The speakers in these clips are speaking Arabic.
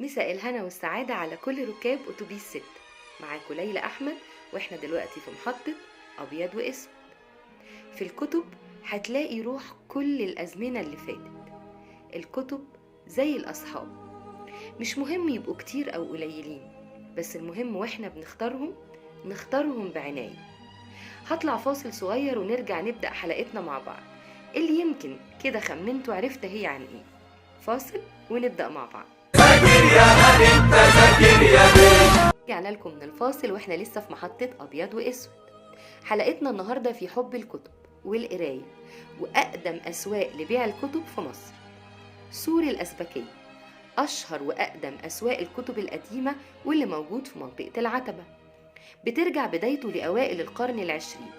مساء الهنا والسعادة على كل ركاب أتوبيس 6. معاكم ليلى أحمد، وإحنا دلوقتي في محطة أبيض وأسود. في الكتب هتلاقي روح كل الأزمنة اللي فاتت. الكتب زي الأصحاب، مش مهم يبقوا كتير أو قليلين، بس المهم وإحنا نختارهم بعناية. هطلع فاصل صغير ونرجع نبدأ حلقتنا مع بعض، اللي يمكن كده خمنتوا عرفت هي عن إيه. فاصل ونبدأ مع بعض. رجعنا لكم من الفاصل واحنا لسه في محطة أبيض وأسود. حلقتنا النهاردة في حب الكتب والقراية وأقدم أسواق لبيع الكتب في مصر. سور الأزبكية أشهر وأقدم أسواق الكتب القديمة واللي موجود في منطقة العتبة. بترجع بدايته لأوائل القرن العشرين،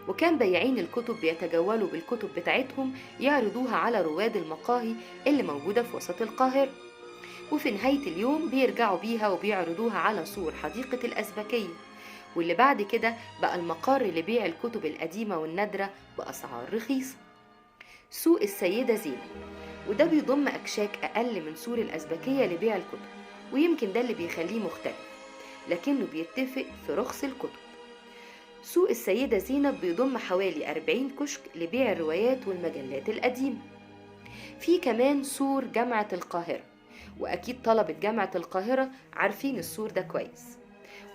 وكان بياعين الكتب بيتجولوا بالكتب بتاعتهم يعرضوها على رواد المقاهي اللي موجودة في وسط القاهرة، وفي نهاية اليوم بيرجعوا بيها وبيعرضوها على سور حديقة الأزبكية، واللي بعد كده بقى المقر لبيع الكتب القديمة والنادرة بأسعار رخيصة. سوق السيدة زينب، وده بيضم أكشاك أقل من سور الأزبكية لبيع الكتب، ويمكن ده اللي بيخليه مختلف، لكنه بيتفق في رخص الكتب. سوق السيدة زينب بيضم حوالي 40 كشك لبيع الروايات والمجلات القديمة. في كمان سور جامعة القاهرة، وأكيد طلبة جامعة القاهرة عارفين السور ده كويس،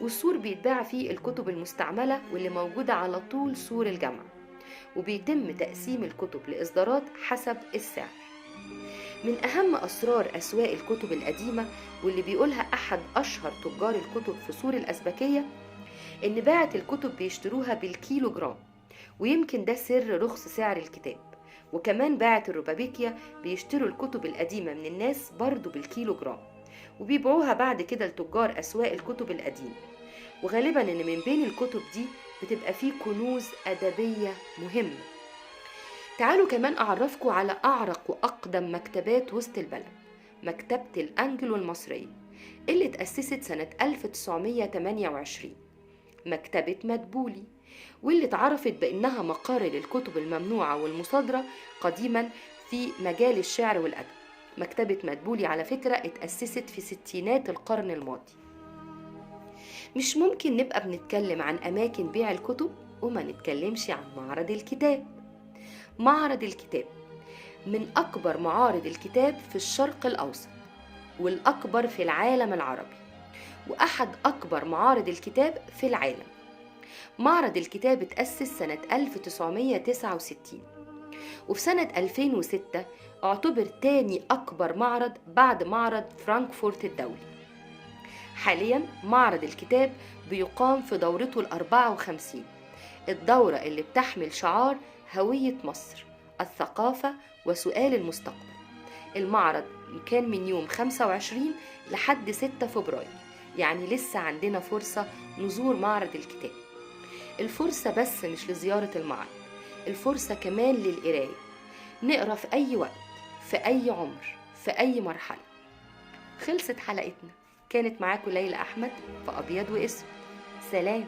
والسور بيتباع فيه الكتب المستعملة واللي موجودة على طول سور الجامعة، وبيتم تقسيم الكتب لإصدارات حسب السعر. من أهم أسرار أسواق الكتب القديمة واللي بيقولها أحد أشهر تجار الكتب في سور الأزبكية إن باعة الكتب بيشتروها بالكيلو جرام، ويمكن ده سر رخص سعر الكتاب. وكمان باعة الروبابيكيا بيشتروا الكتب القديمة من الناس برضو بالكيلو جرام، وبيبيعوها بعد كده لتجار أسواق الكتب القديمة. وغالبا إن من بين الكتب دي بتبقى فيه كنوز أدبية مهمة. تعالوا كمان أعرفكم على أعرق وأقدم مكتبات وسط البلد، مكتبة الأنجلو المصرية اللي تأسست سنة 1928. مكتبة مدبولي، واللي اتعرفت بأنها مقر للكتب الممنوعة والمصادرة قديما في مجال الشعر والأدب. مكتبة مدبولي على فكرة اتأسست في ستينات القرن الماضي. مش ممكن نبقى بنتكلم عن أماكن بيع الكتب وما نتكلمش عن معرض الكتاب. معرض الكتاب من أكبر معارض الكتاب في الشرق الأوسط، والأكبر في العالم العربي، وأحد أكبر معارض الكتاب في العالم. معرض الكتاب اتأسس سنة 1969، وفي سنة 2006 اعتبر تاني أكبر معرض بعد معرض فرانكفورت الدولي. حاليا معرض الكتاب بيقام في دورته 54، الدورة اللي بتحمل شعار هوية مصر، الثقافة وسؤال المستقبل. المعرض كان من يوم 25 لحد 6 فبراير، يعني لسه عندنا فرصة نزور معرض الكتاب. الفرصة بس مش لزيارة المعرض، الفرصة كمان للقراية. نقرأ في أي وقت، في أي عمر، في أي مرحلة. خلصت حلقتنا، كانت معاكم ليلى أحمد في أبيض وأسود. سلام.